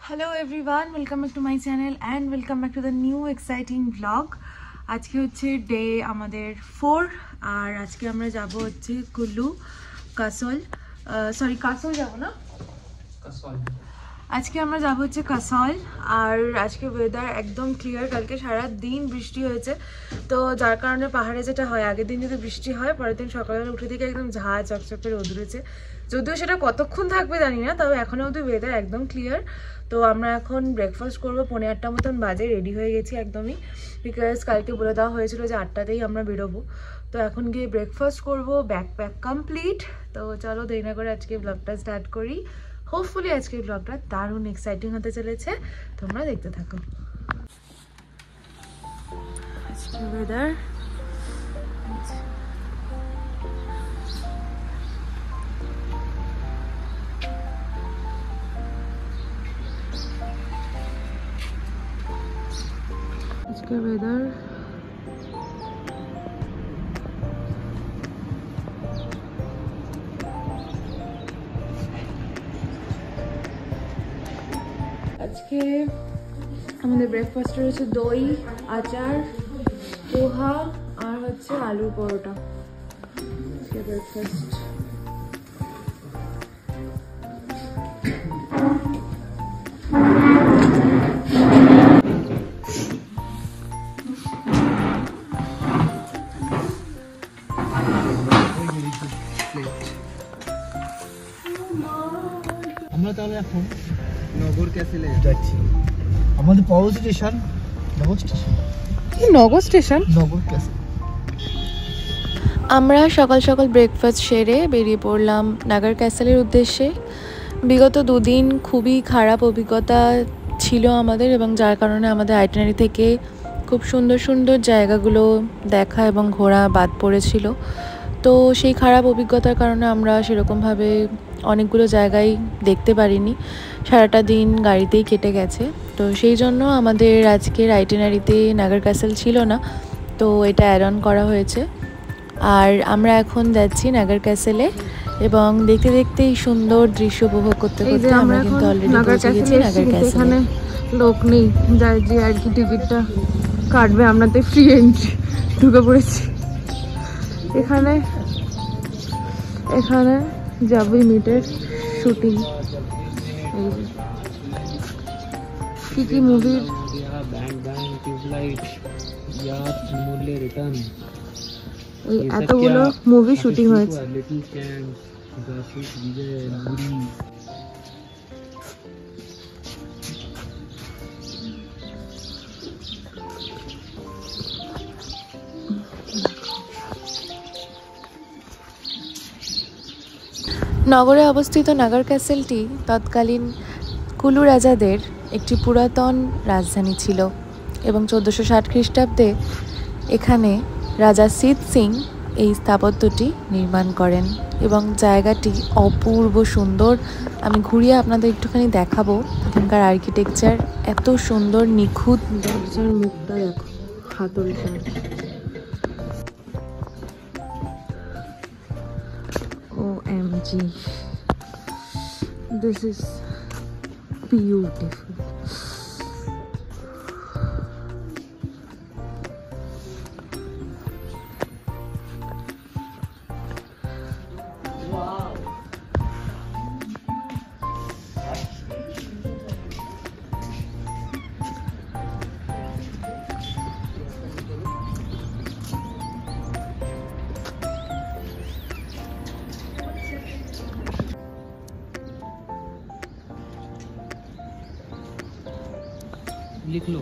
Hello everyone, welcome back to my channel and welcome back to the new exciting vlog. আজকে হচ্ছে day আমাদের 4 আর আজকে আমরা যাব হচ্ছে কুল্লু কাসল কাসল যাব না কাসল আজকে আমরা যাব হচ্ছে কাসল আর আজকে ওয়েদার একদম ক্লিয়ার কালকে সারা দিন বৃষ্টি হয়েছে তো যার কারণে পাহাড়ে যেটা হয় আগের দিন যদি বৃষ্টি হয় পরের দিন সকালবেলা উঠে থেকে একদম ঝাঁ চকচকে রোদ উঠেছে যদিও সেটা কতক্ষণ থাকবে জানি না তবে এখনো অবধি ওয়েদার একদম ক্লিয়ার তো আমরা এখন ব্রেকফাস্ট করবো 8:30 মতন বাজে রেডি হয়ে গেছি একদমই বিকজ কালকে বলে দেওয়া হয়েছিল যে 8টাতেই আমরা বেরোবো তো এখন গিয়ে ব্রেকফাস্ট করবো ব্যাকপ্যাক কমপ্লিট তো চলো দেরি না করে আজকে ব্লগটা স্টার্ট করি হোপফুলি আজকের ব্লগটা দারুণ এক্সাইটিং হতে চলেছে তোমরা দেখতে থাকো আজকের ওয়েদার আজকের ওয়েদার আজকে আমাদের ব্রেকফাস্টে রয়েছে দই আচার পোহা আর হচ্ছে আলুর পরোটা আজকে ব্রেকফাস্ট আমরা তাহলে এখন নগর ক্যাসেলে যাচ্ছি আমাদের পাওয়ার স্টেশন নগর স্টেশন নগর ক্যাসেল আমরা সকাল সকাল ব্রেকফাস্ট সেরে বেরিয়ে পড়লাম নাগার ক্যাসেলের উদ্দেশ্যে বিগত দুদিন খুবই খারাপ অভিজ্ঞতা ছিল আমাদের এবং যার কারণে আমাদের আইটিনারি থেকে খুব সুন্দর সুন্দর জায়গাগুলো দেখা এবং ঘোরা বাদ পড়েছিল তো সেই খারাপ অভিজ্ঞতার কারণে আমরা সেরকমভাবে অনেকগুলো জায়গায় দেখতে পারিনি সারাটা দিন গাড়িতেই কেটে গেছে তো সেই জন্য আমাদের আজকের আইটিনারিতে নাগার ক্যাসেল ছিল না তো এটা অ্যাড অন করা হয়েছে আর আমরা এখন যাচ্ছি নাগার ক্যাসেলে এবং দেখতে দেখতেই সুন্দর দৃশ্য উপভোগ করতে করতে আমরা কিন্তু অলরেডি পৌঁছে গেছি নাগার ক্যাসেলে এখানে লোক নেই যার যে আর কি টিকিটটা কাটবে আমরা তো ফ্রি এন্ট্রি ঢুকে পড়েছি এখানে যাবই মিটের শুটিং কি মুভির এতগুলো মুভি শুটিং হয়েছে নগরে অবস্থিত নাগার ক্যাসেলটি তৎকালীন কুলু রাজাদের একটি পুরাতন রাজধানী ছিল এবং 1460 খ্রিস্টাব্দে এখানে রাজা সিদ সিং এই স্থাপত্যটি নির্মাণ করেন এবং জায়গাটি অপূর্ব সুন্দর আমি ঘুরিয়ে আপনাদের একটুখানি দেখাবো এখানকার আর্কিটেকচার এত সুন্দর নিখুঁত দরজার মুখটা দেখো হাতলটা OMG, this is beautiful. Wow. लिख लो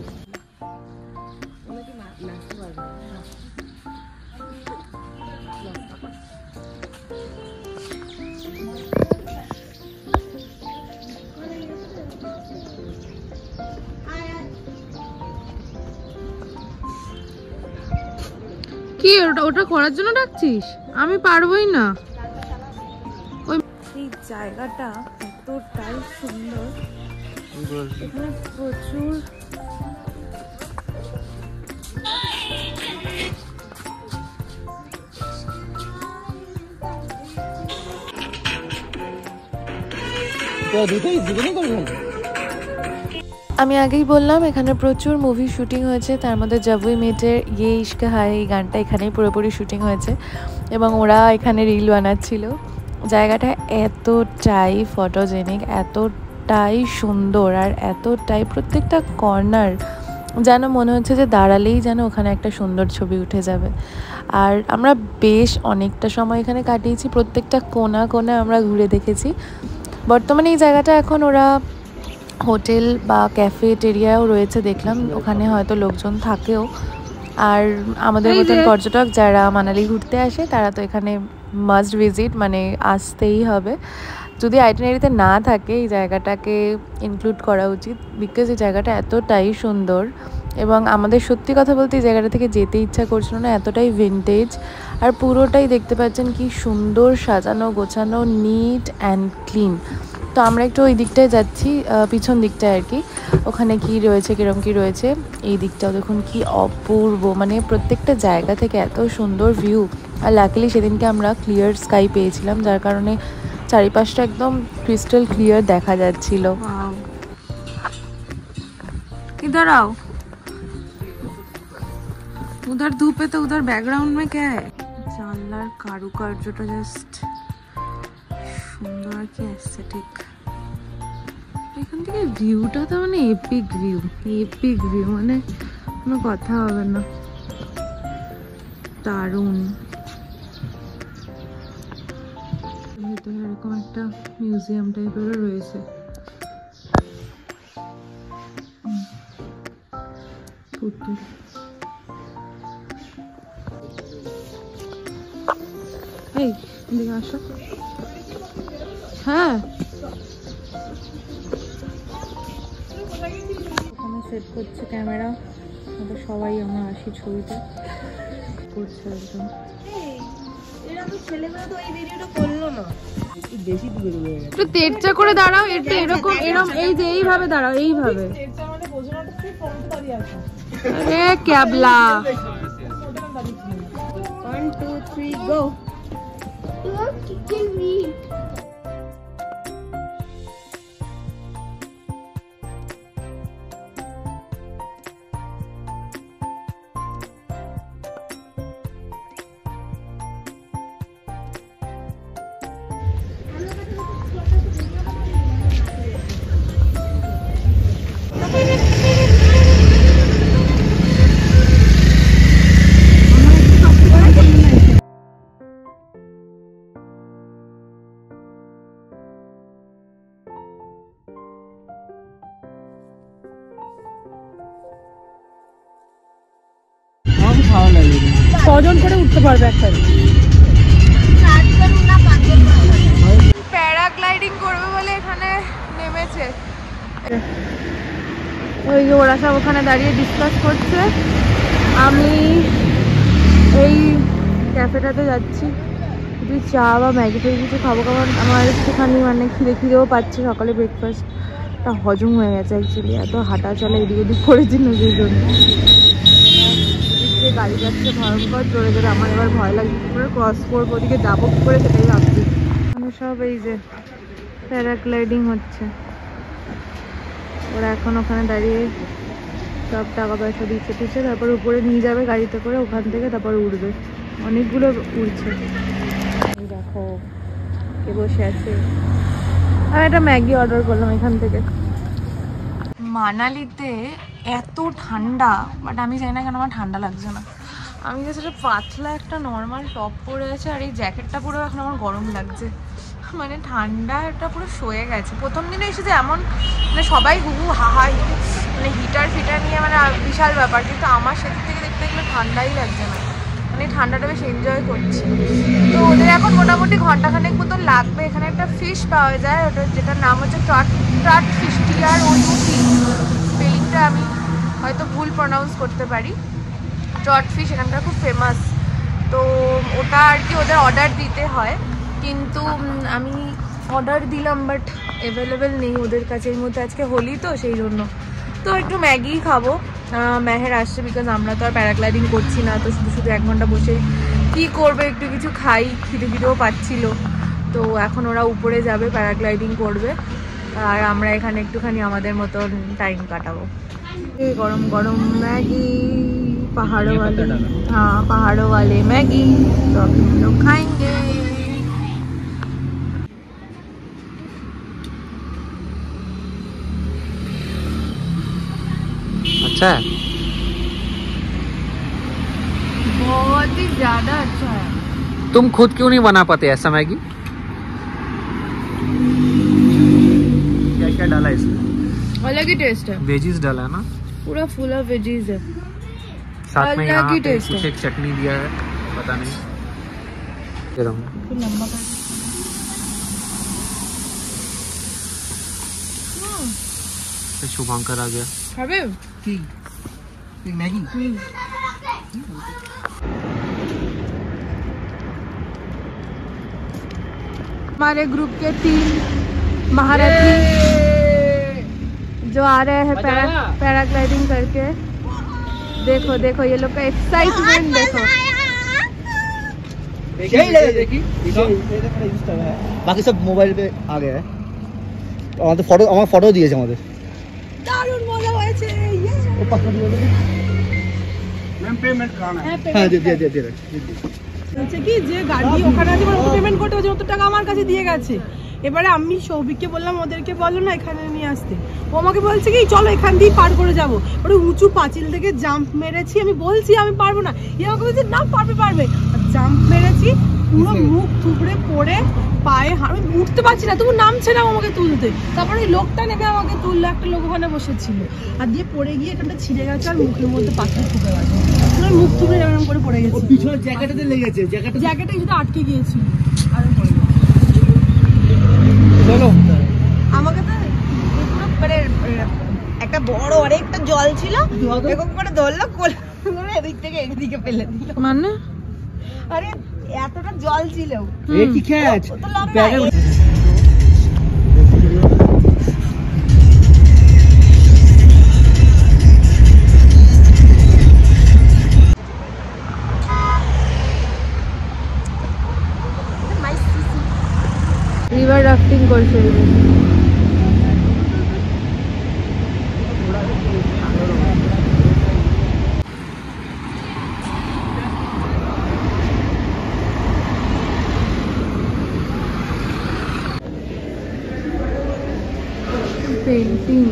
কি ওটা করার জন্য ডাকছিস আমি পারবোই না ওই এই জায়গাটা এতটাই সুন্দর এখানে প্রচুর দুটোই জীবনই করে আমি আগেই বললাম এখানে প্রচুর মুভি শুটিং হয়েছে, তার মধ্যে জবই মেটের ইয়ে ইশকে হায় এই গানটা এখানেই পুরোপুরি শুটিং হয়েছে এবং ওরা এখানে রিল বানাচ্ছিল। জায়গাটা এতটাই ফটোজেনিক, এতটাই সুন্দর আর এতটাই প্রত্যেকটা কর্নার যেন মনে হচ্ছে যে দাঁড়ালেই যেন ওখানে একটা সুন্দর ছবি উঠে যাবে। আর আমরা বেশ অনেকটা সময় এখানে কাটিয়েছি, প্রত্যেকটা কোণা কোণা আমরা ঘুরে দেখেছি। বর্তমানে এই জায়গাটা এখন ওরা হোটেল বা ক্যাফেটেরিয়াও রয়েছে দেখলাম, ওখানে হয়তো লোকজন থাকেও। আর আমাদের মতন পর্যটক যারা মানালি ঘুরতে আসে তারা তো এখানে মাস্ট ভিজিট, মানে আসতেই হবে। যদি আইটিনারিতে না থাকে এই জায়গাটাকে ইনক্লুড করা উচিত, বিকজ এই জায়গাটা এতটাই সুন্দর এবং আমাদের সত্যি কথা বলতে এই জায়গাটা থেকে যেতে ইচ্ছা করছিল না, এতটাই ভিনটেজ। আর পুরোটাই দেখতে পাচ্ছেন কি সুন্দর সাজানো গোছানো, নিট অ্যান্ড ক্লিন। তো আমরা একটু ওই দিকটায় যাচ্ছি, পিছন দিকটায় আর কি, ওখানে কি রয়েছে কিরম কি রয়েছে। এই দিকটাও দেখুন কি অপূর্ব, মানে প্রত্যেকটা জায়গা থেকে এত সুন্দর ভিউ। আর লাকিলি সেদিনকে আমরা ক্লিয়ার স্কাই পেয়েছিলাম, যার কারণে চারিপাশটা একদম ক্রিস্টাল ক্লিয়ার দেখা যাচ্ছিল। इधर आओ, उधर धूप है तो उधर बैकग्राउंड में क्या है? জানলার কারুকার্যটা জাস্ট সুন্দর কি এস্থেটিক। এখান থেকে ভিউটা তো মানে এপিক ভিউ, এপিক ভিউ, মানে কোনো কথা হবে না, দারুণ। ভিতরে এরকম একটা মিউজিয়াম টাইপেরও রয়েছে। পুতুল, এই এদিকে আসো। হ্যাঁ, ওখানে সেট করছে ক্যামেরা, আমাদের সবাই আমরা আসি ছবিতে করছে একদম। একটু তেরচা করে দাঁড়াও, একটু এরকম এরকম, এই যে এইভাবে দাঁড়াও, এইভাবে। আরে ক্যাবলা, 1 2 3 গো। Look, you can read. কজন করে উঠতে পারবে একসাথে? প্যারাগ্লাইডিং করবে বলে এখানে নেমেছে। ওই যে ওরা সব ওখানে দাঁড়িয়ে ডিসকাস করছে। আমি এই ক্যাফেটাতে যাচ্ছি, একটু চা বা ম্যাগি ট্যাগি কিছু খাবো, কারণ আমার একটুখানি মানে খিদেও পাচ্ছে। সকালে ব্রেকফাস্টটা হজম হয়ে গেছে অ্যাকচুয়ালি, এত হাঁটা চলা এদিক ওদিক করেছি না, সেই জন্য। গাড়ি যাচ্ছে ভয়ঙ্কর জোরে জোরে, আমার এবার ভয় লাগছে কি করে ক্রস করবো, ওদিকে যাবো কি করে সেটাই ভাবছি। মানে সব এই যে প্যারাগ্লাইডিং হচ্ছে, ওরা এখন ওখানে দাঁড়িয়ে সব টাকা পয়সা দিচ্ছে টিচ্ছে, তারপর উপরে নিয়ে যাবে গাড়িতে করে, ওখান থেকে তারপর উঠবে। অনেকগুলো উঠছে, দেখো কে বসে আছে। আর একটা ম্যাগি অর্ডার করলাম এখান থেকে। মানালিতে এত ঠান্ডা, বাট আমি জানি না কেন আমার ঠান্ডা লাগছে না। আমি যে সেটা পাতলা একটা নর্মাল টপ পরে আছে, আর এই জ্যাকেটটা পুরো এখন আমার গরম লাগছে, মানে ঠান্ডাটা পুরো সয়ে গেছে। প্রথম দিনে এসে যে এমন মানে সবাই হুহু হাহা মানে হিটার ফিটার নিয়ে মানে বিশাল ব্যাপার, কিন্তু আমার সেদিক থেকে দেখতে গেলে ঠান্ডাই লাগছে না, মানে ঠান্ডাটা বেশ এনজয় করছি। তো ওদের এখন মোটামুটি ঘন্টাখানেক মতো লাগবে। এখানে একটা ফিশ পাওয়া যায়, ওটা যেটার নাম হচ্ছে ট্রাট ফিশ, টিআর ওইউটি, স্পেলিংটা আমি হয়তো ভুল প্রনাউন্স করতে পারি। ট্রট ফিশ এখানকার খুব ফেমাস, তো ওটা আর কি ওদের অর্ডার দিতে হয়, কিন্তু আমি অর্ডার দিলাম বাট অ্যাভেলেবেল নেই ওদের কাছে এই মধ্যে। আজকে হোলি তো সেই জন্য, তো একটু ম্যাগি খাবো। মেহের আসছে, বিকজ আমরা তো আর প্যারাগ্লাইডিং করছি না, তো শুধু শুধু 1 ঘন্টা বসে কি করবে, একটু কিছু খাই, খিদেও পাচ্ছিল। তো এখন ওরা উপরে যাবে, প্যারাগ্লাইডিং করবে। আর আমরা এখানে একটুখানি আমাদের মতন টাইম কাটাবো। গরম গরম ম্যাগি, पहाड़ों वाले, हाँ पहाड़ों वाले मैगी, तो अभी हम लोग खाएंगे। अच्छा है, बहुत ही ज्यादा अच्छा है। तुम खुद क्यों नहीं बना पाते ऐसा मैगी? क्या क्या डाला है इसमें? अलग ही टेस्ट है, वेजीज डाला है ना, पूरा फुल ऑफ वेजीज है। साथ में यहाँ ही पे टेस्ट कुछ है। एक चटनी दिया है, पता नहीं। शुभंकर आ गया। खाबे की मैगी। हमारे ग्रुप के 3 महारथी जो आ रहे हैं पैराग्लाइडिंग करके। देखो देखो ये लोग का एक्साइटमेंट देखो। बाकी सब मोबाइल पे आ गया है। আমাদের ফটো দিয়েছে আমাদের। দারুণ মজা হয়েছে। ও পাশে দিয়ে দেবে। ম্যাম পেমেন্ট করানা है। হ্যাঁ দিয়ে বলছে কি যে গাড়ি ওখানে আছে ওরা পেমেন্ট করতে হবে, যত টাকা আমার কাছে দিয়ে গেছে। এবারে আমি সৌভিককে বললাম ওদেরকে বলো না এখানে নিয়ে আসতে। ও আমাকে বলছে কি চলো এখান দিয়ে পার করে যাবো। ওটা উঁচু পাঁচিল থেকে জাম্প মেরেছি, আমি বলছি আমি পারবো না, এ আমাকে বলছে না পারবে। জাম্প মেরেছি, পুরো মুখ থুবড়ে পড়ে পায়ে আমি উঠতে পারছি না, তবু নামছে না আমাকে তুলতে। তারপরে ওই লোকটা নেমে আমাকে তুললো, একটা লোক ওখানে বসেছিল, আর দিয়ে পড়ে গিয়ে এখানটা ছিঁড়ে গেছে আর মুখের মধ্যে পাথর ঢুকে গেছে। মুখ থুবড়ে এরকম করে পড়ে গেছে, পিছনে জ্যাকেটে লেগেছে, জ্যাকেটে শুধু আটকে গিয়েছিল আর পড়ে গেছে। চলো আমাকে তো পুরো মানে একটা বড় অনেকটা জল ছিল, এরকম করে ধরলো কোলে এদিক থেকে এদিকে ফেলে দিল। মানে আরে এতটা জল ছিল। এ কি ক্যাচ রিভার রাফটিং করছে। পেন্টিং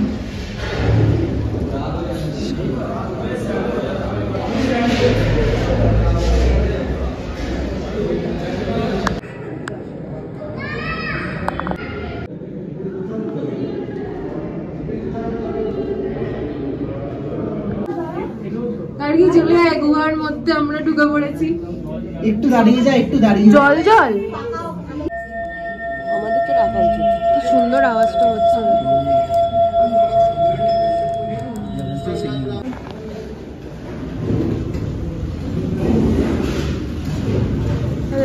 আর কি চলে যায় গুহার মধ্যে আমরা ঢুকে পড়েছি। একটু দাঁড়িয়ে যা, একটু দাঁড়িয়ে জল জল আমাদের তো রাখা উচিত। কি সুন্দর আওয়াজটা হচ্ছে।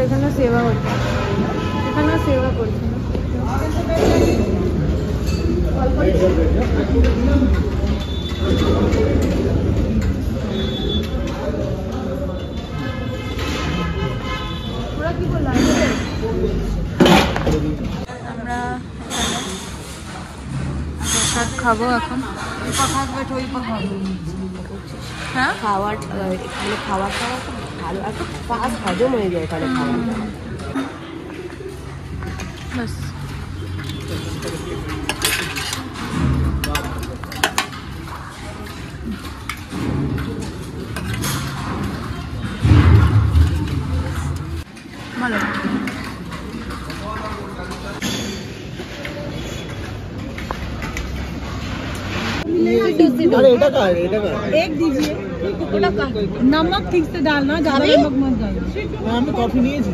এখানে সেবা হচ্ছে, এখানে সেবা করছে না। ওরা কি বললো আমরা প্রসাদ খাবো এখন। হ্যাঁ খাওয়ার এখানে খাওয়ার খাওয়া খুব ভালো, এত ফাস্ট হজম হয়ে যায় এখানে খাওয়া। বাস ভালো। अरे এটা কার एक दीजिए, नमक ठीक से डालना, ज्यादा नमक मत डालना। আমি কফি নিয়েছি।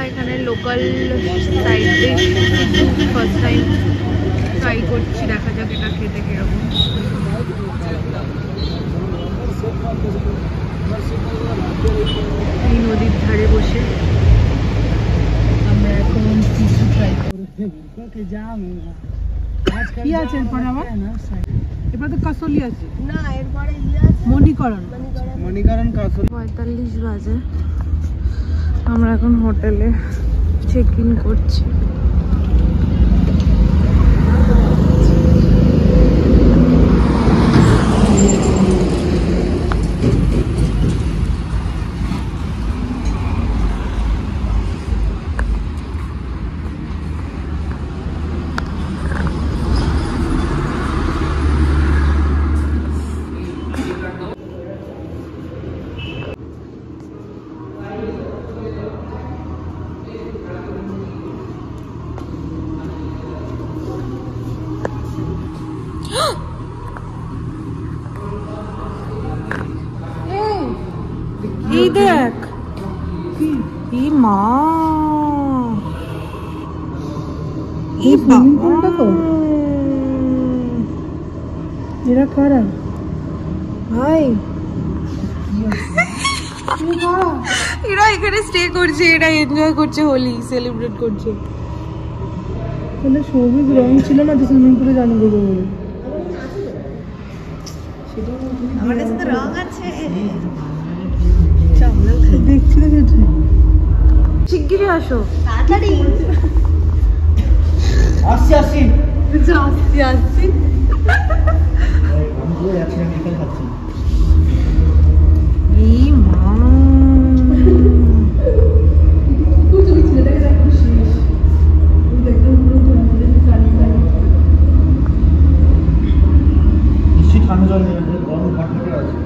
এখানে local side dish first time try করছি, দেখা যাক এটা খেতে কিরকম। এই নদীর ধারে বসে আমরা এখন কিছু ট্রাই করব। কি আছে এরপর আবার? এরপর তো কাসলি আছে না, এরপরে মণিকরণ। 45 বাজে। আমরা এখন হোটেলে চেক ইন করছি। এই দেখ, এই মা, এই বাবা, এরা কারা ভাই? এরা এখানে স্টে করছে, এরা এনজয় করছে, হোলি সেলিব্রেট করছে। তাহলে সৌভিক রং ছিল না তো সুইমিং পুলে জানো বলে বলে। আমার কাছে তো রং আছে, দেখছি তো সেটা। শিগগিরই আসো, তাড়াতাড়ি আসছি আসছি। আসছি আসছি। আমি তো একসাথে বিকেল খাচ্ছি। এই মা, নিশ্চয়ই ঠান্ডা জল নেবে, গরম ঘাটঘাটে আছে।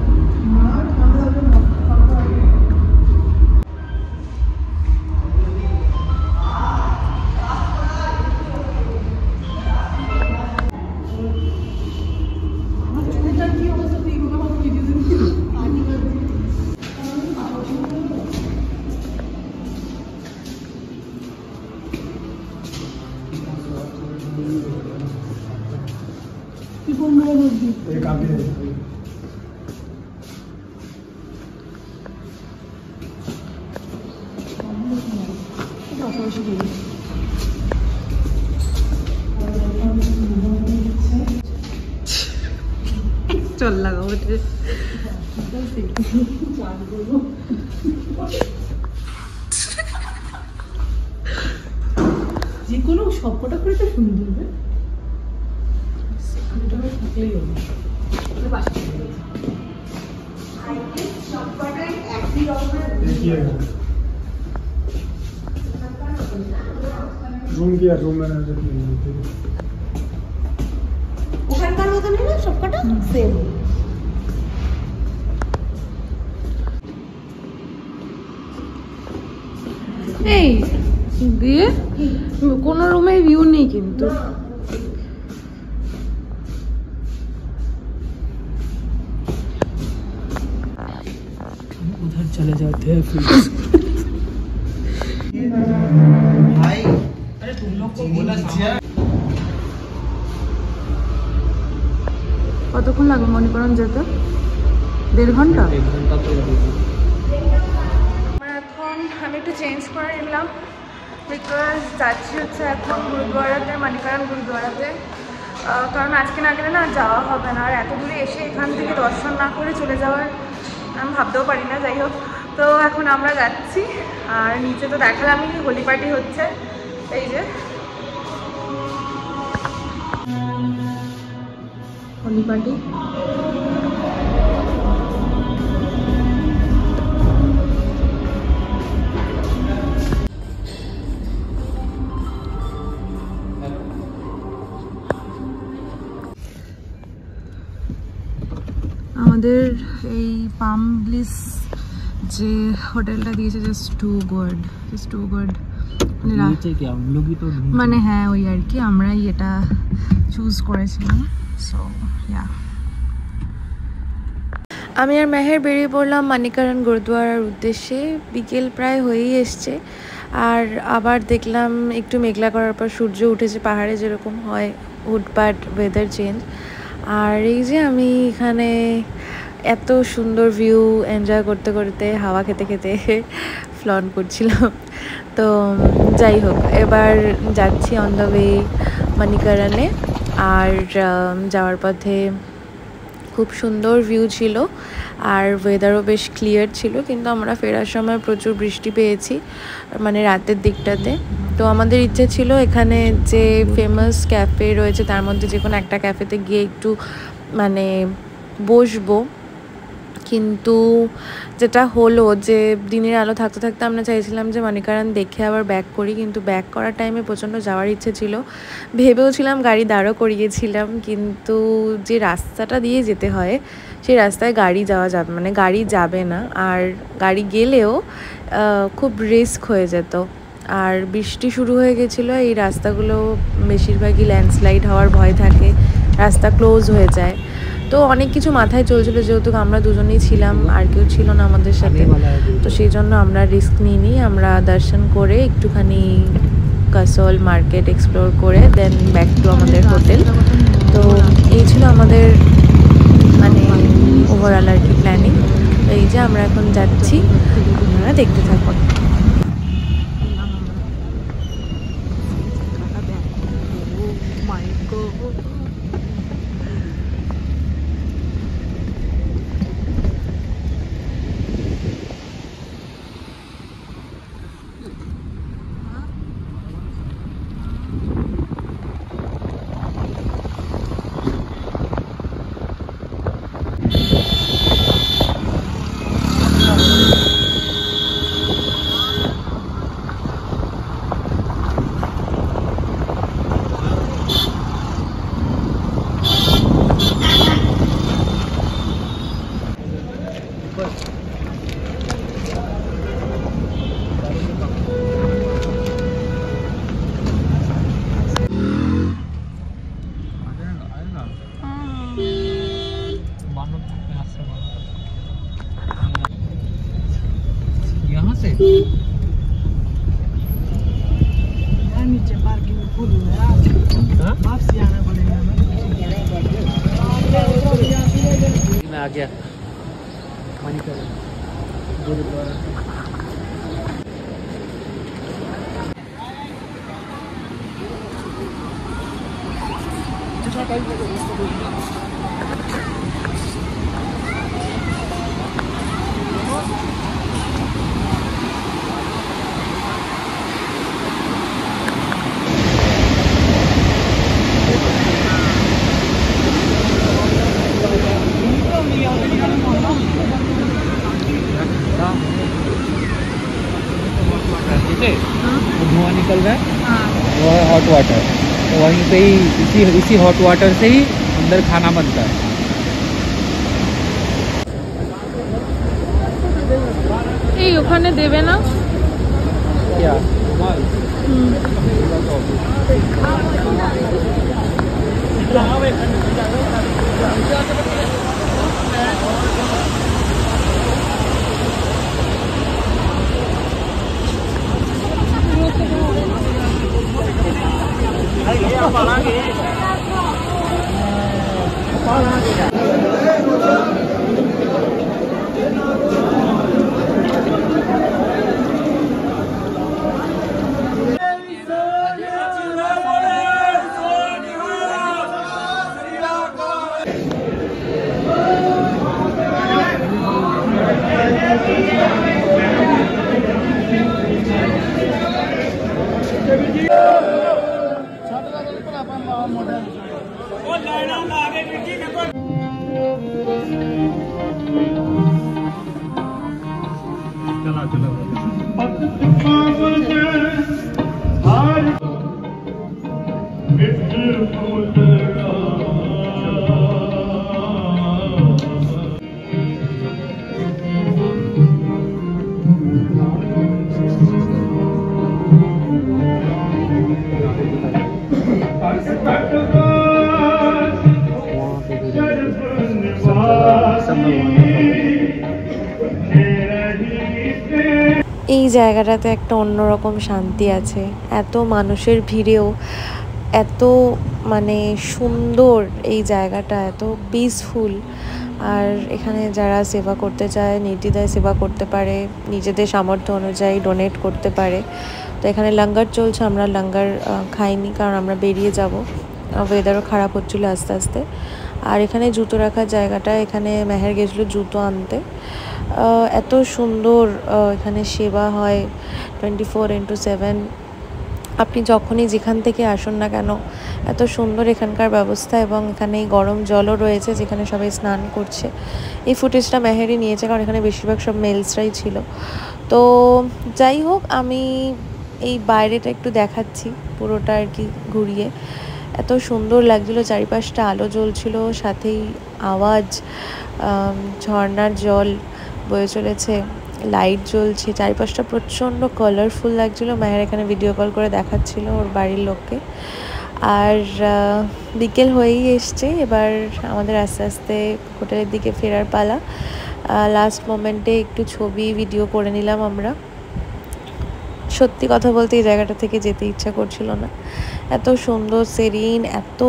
চল লাগাবো। যে কোনো সবকটা করে তো সুন্দর থাকলেই হবে। रूम किया रूम में ওখানকার মতো নেই না সবকটা সেম। এই দিয়ে কোনো রুমে ভিউ নেই কিন্তু। उधर चले जाते हैं फिर। भाई अरे तुम लोग को बोला কতক্ষণ লাগবে মণিকরণ যেতে? 1.5 ঘন্টা। 1 घंटा तो लगेगा। এখন আমি একটু চেঞ্জ করে নিলাম, বিকজ যাচ্ছি হচ্ছে এখন গুরুদুয়ারাতে, মণিকরণ গুরুদুয়ারাতে। কারণ আজকে না গেলে না যাওয়া হবে না, আর এত দূরে এসে এখান থেকে দর্শন না করে চলে যাওয়ার আমি ভাবতেও পারি না। যাই হোক, তো এখন আমরা যাচ্ছি। আর নিচে তো দেখালামই হোলি পার্টি হচ্ছে, এই যে হোলি পার্টি। আমাদের এই পাম ব্লিস যে হোটেলটা দিয়েছে, জাস্ট টু গুড, नीचे क्या हम लोग ही तो মানে হ্যাঁ ওই আর কি, আমরাই এটা চুজ করেছিলাম। সো ইয়া, আমি আর মেহের বেরিয়ে পড়লাম মানিকারণ গুরুদুয়ারার উদ্দেশ্যে। বিকেল প্রায় হয়েই এসছে, আর আবার দেখলাম একটু মেঘলা করার পর সূর্য উঠেছে পাহাড়ে, যেরকম হয় হুটপাট ওয়েদার চেঞ্জ। আর এই যে আমি এখানে এত সুন্দর ভিউ এনজয় করতে করতে, হাওয়া খেতে খেতে ফ্লন করছিলাম। তো যাই হোক, এবার যাচ্ছি অন দ্য ওয়ে মানিকারণে। আর যাওয়ার পথে খুব সুন্দর ভিউ ছিল আর ওয়েদারও বেশ ক্লিয়ার ছিল, কিন্তু আমরা ফেরার সময় প্রচুর বৃষ্টি পেয়েছি মানে রাতের দিকটাতে। তো আমাদের ইচ্ছে ছিল এখানে যে ফেমাস ক্যাফে রয়েছে তার মধ্যে যে কোনো একটা ক্যাফেতে গিয়ে একটু মানে বসবো, কিন্তু যেটা হলো যে দিনের আলো থাকতে থাকতে আমরা চাইছিলাম যে মানিকারান দেখে আবার ব্যাক করি, কিন্তু ব্যাক করার টাইমে প্রচণ্ড যাওয়ার ইচ্ছে ছিল, ভেবেও ছিলাম, গাড়ি দাঁড়ও করিয়েছিলাম, কিন্তু যে রাস্তাটা দিয়ে যেতে হয় সেই রাস্তায় গাড়ি যাওয়া যাবে মানে গাড়ি যাবে না, আর গাড়ি গেলেও খুব রিস্ক হয়ে যেত। আর বৃষ্টি শুরু হয়ে গেছিলো, এই রাস্তাগুলো বেশিরভাগই ল্যান্ডস্লাইড হওয়ার ভয় থাকে, রাস্তা ক্লোজ হয়ে যায়। তো অনেক কিছু মাথায় চলছিল, যেহেতু আমরা দুজনেই ছিলাম আর কেউ ছিল না আমাদের সাথে, তো সেই জন্য আমরা রিস্ক নিইনি। আমরা দর্শন করে একটুখানি কাসল মার্কেট এক্সপ্লোর করে দেন ব্যাক টু আমাদের হোটেল। তো এই ছিল আমাদের মানে ওভারঅল আর কি প্ল্যানিং। তো এই যে আমরা এখন যাচ্ছি, আপনারা দেখতে থাকুন। नीचे पार्किंग फुल है, वापस जाना पड़ेगा। मैं आ गया मणिकरण गुरुद्वारा। धुआं निकल रहा है, वो है हॉट वाटर, तो वहीं पे ही इसी हॉट वाटर से ही अंदर खाना बनता है। এই ওখানে দেবে না क्या এই জায়গাটাতে একটা অন্যরকম শান্তি আছে, এত মানুষের ভিড়েও এত মানে সুন্দর এই জায়গাটা, এত পিসফুল। আর এখানে যারা সেবা করতে চায় নির্দ্বিধায় সেবা করতে পারে, নিজেদের সামর্থ্য অনুযায়ী ডোনেট করতে পারে। তো এখানে লঙ্গার চলছে, আমরা লঙ্গার খাইনি কারণ আমরা বেরিয়ে যাব, ওয়েদারও খারাপ হচ্ছিলো আস্তে আস্তে। আর এখানে জুতো রাখার জায়গাটা, এখানে মেহের গেছিলো জুতো আনতে। এত সুন্দর এখানে সেবা হয় 24/7। আপনি যখনই যেখান থেকে আসুন না কেন, এত সুন্দর এখানকার ব্যবস্থা। এবং এখানে গরম জলও রয়েছে যেখানে সবাই স্নান করছে। এই ফুটেজটা মেহেরই নিয়েছে, কারণ এখানে বেশিরভাগ সব মেলসরাই ছিল। তো যাই হোক, আমি এই বাইরেটা একটু দেখাচ্ছি পুরোটা আর কি ঘুরিয়ে। এত সুন্দর লাগছিলো, চারিপাশটা আলো জ্বলছিল, সাথেই আওয়াজ, ঝর্ণার জল বয়ে চলেছে, লাইট জ্বলছে, চারিপাশটা প্রচণ্ড কালারফুল লাগছিলো। মায়ের এখানে ভিডিও কল করে দেখাচ্ছিল ওর বাড়ির লোককে। আর বিকেল হয়েই এসছে, এবার আমাদের আস্তে আস্তে হোটেলের দিকে ফেরার পালা। লাস্ট মোমেন্টে একটু ছবি ভিডিও করে নিলাম আমরা। সত্যি কথা বলতে এই জায়গাটা থেকে যেতে ইচ্ছা করছিল না, এত সুন্দর সেরিন, এত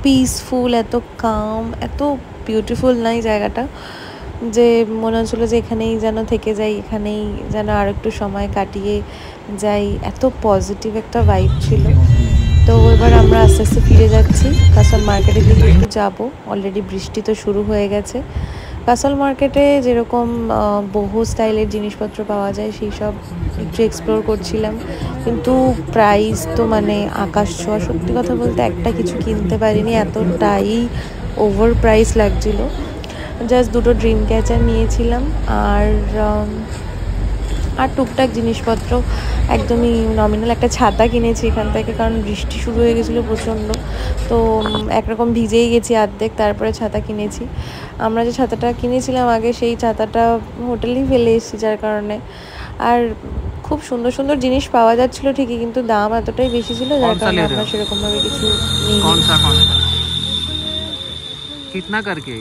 পিসফুল, এত কাম, এত বিউটিফুল না এই জায়গাটা, যে মনে হচ্ছিলো যে এখানেই যেন থেকে যাই, এখানেই যেন আর একটু সময় কাটিয়ে যাই। এত পজিটিভ একটা ভাইব ছিল। তো এবার আমরা আস্তে আস্তে ফিরে যাচ্ছি। কাসল মার্কেটের দিকে একটু যাবো, অলরেডি বৃষ্টি তো শুরু হয়ে গেছে। কাসল মার্কেটে যেরকম বহু স্টাইলের জিনিসপত্র পাওয়া যায়, সেই সব একটু এক্সপ্লোর করছিলাম, কিন্তু প্রাইস তো মানে আকাশ ছোঁয়া। সত্যি কথা বলতে একটা কিছু কিনতে পারিনি, এতটাই ওভার প্রাইস লাগছিল। জাস্ট দুটো ড্রিম ক্যাচার নিয়েছিলাম আর টুকটাক জিনিসপত্র, একদমই নমিনাল। একটা ছাতা কিনেছি এখান থেকে, কারণ বৃষ্টি শুরু হয়ে গেছিলো প্রচণ্ড। তো একরকম ভিজেই গেছি অর্ধেক, তারপরে ছাতা কিনেছি। আমরা যে ছাতাটা কিনেছিলাম আগে, সেই ছাতাটা হোটেলেই ফেলে এসেছি, যার কারণে। আর খুব সুন্দর সুন্দর জিনিস পাওয়া যাচ্ছিলো ঠিকই, কিন্তু দাম এতটাই বেশি ছিল, যার কারণে আমরা সেরকমভাবে কিছু নিই। कितना करके?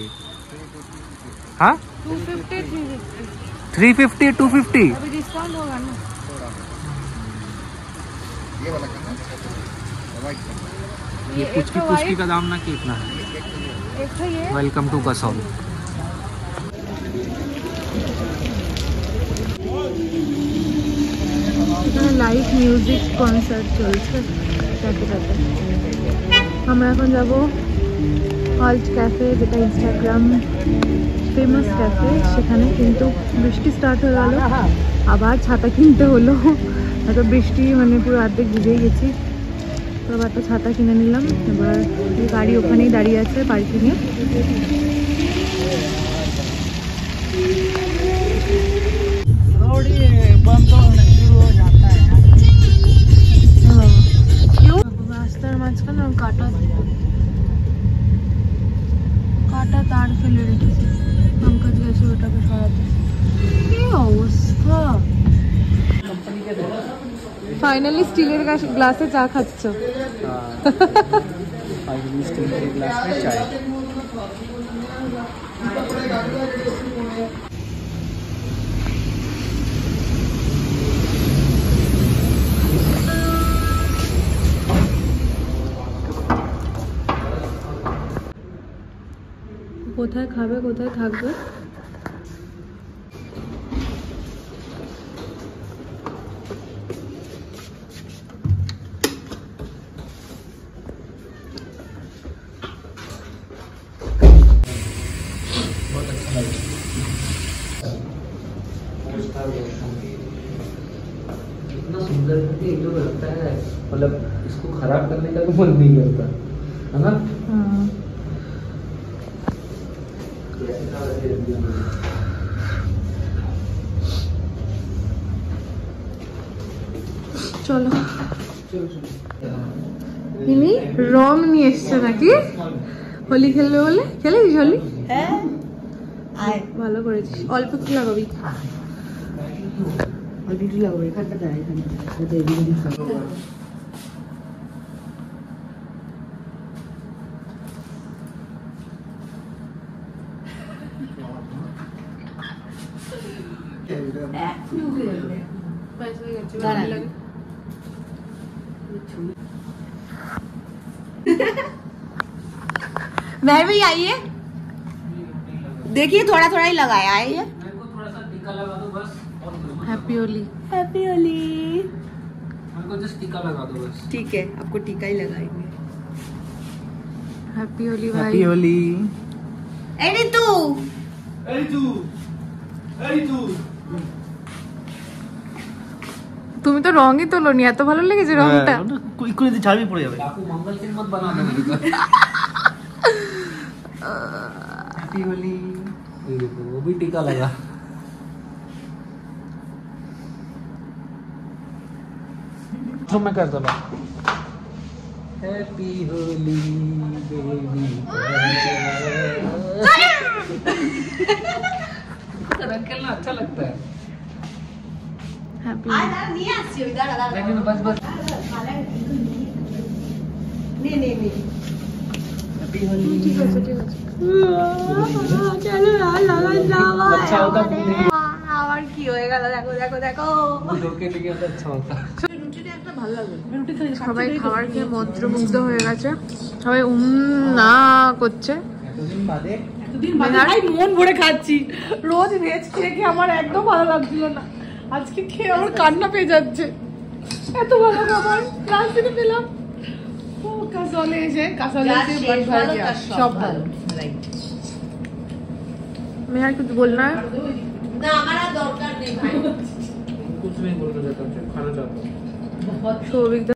हाँ 350 250 अभी डिस्काउंट होगा ना। ये पुचकी का दाम ना कितना है? Welcome to Kasol. Live music concert চলছে সাথে সাথে। আমরা এখন যাবো হল্ট ক্যাফে, যেটা ইনস্টাগ্রাম ফেমাস ক্যাফে, সেখানে। কিন্তু বৃষ্টি স্টার্ট হয়ে গেল, আবার ছাতা কিনতে হলো। এত বৃষ্টি মানে পুরো অর্ধেক ভিজেই গেছি। তো আবার একটা ছাতা কিনে নিলাম। এবার গাড়ি ওখানেই দাঁড়িয়ে আছে পার্কিংয়ে। রাস্তার মাঝখানে কাটা তার ফেলে রেখেছে, পঙ্কজ গেছে ওটাকে সরাতে। কি অবস্থা! ফাইনালি স্টিলের গ্লাসে চা খাচ্ছ। फाइनली स्टील के ग्लास में चाय। কোথায় খাবে, কোথায় থাকবে? इतना सुंदर है, एक जो लगता है मतलब इसको खराब करने का तो मन नहीं करता है ना। চলো। ইনি রং নিয়ে এসছে নাকি হোলি খেলবে বলে? খেলেছিস হোলি? হ্যাঁ, ভালো করেছিস। অল্প একটু লাগাবি। অলরেডি লাগাবো এখানটা, দেয় এখানে ওদের এদিকে मेहर भाई आइए, देखिए थोड़ा थोड़ा ही लगाया है ये। हैप्पी होली। हैप्पी होली। हमको जस्ट टीका लगा दो बस। ठीक है, आपको टीका ही लगाएंगे। হ্যাপি হোলি ভাই। হ্যাপি হোলি। এই ঋতু তুমি তো রঙই তোলোনি, এত ভালো লেগেছে রংটা। কুই করে দিয়ে ছাড়বি পড়ে যাবে। हैप्पी होली। ये देखो वो भी टीका लगा। तो मैं कर दूँगा। Happy Holi baby. रंग खेलना अच्छा लगता है। হ্যাপি নিয়ে আসছি ওই দাঁড়া लेकिन बस बस নে নে নে हैप्पी होली। ঠিক আছে ঠিক আছে। চলো লাগা যাওয়া अच्छा होता আবার কি হয়ে গেল দেখো দেখো দেখো धोखे लिए तो अच्छा होता। রুটিটা একটা ভালো লাগবে রুটি খেলে সবাই খাবার খেয়ে মন্ত্রমুগ্ধ হয়ে গেছে, সবাই না করছে। এতদিন বাদে এতদিন বাদে ভাই মন ভরে খাচ্ছি। রোজ ভেজ খেয়ে খেয়ে আমার একদম ভালো লাগছিল না, আজকে খেয়ে আমার কান্না পেয়ে যাচ্ছে। এত ভালো খাবার লাস্ট দিনে পেলাম। ও কাসলে এসে বাট ভাজা সব ভালো। রাইট মেহার কিছু বলনা है? না আমার আর দরকার নেই ভাই कुछ नहीं बोलना चाहता, खाना चाहता हूँ। সৌভিক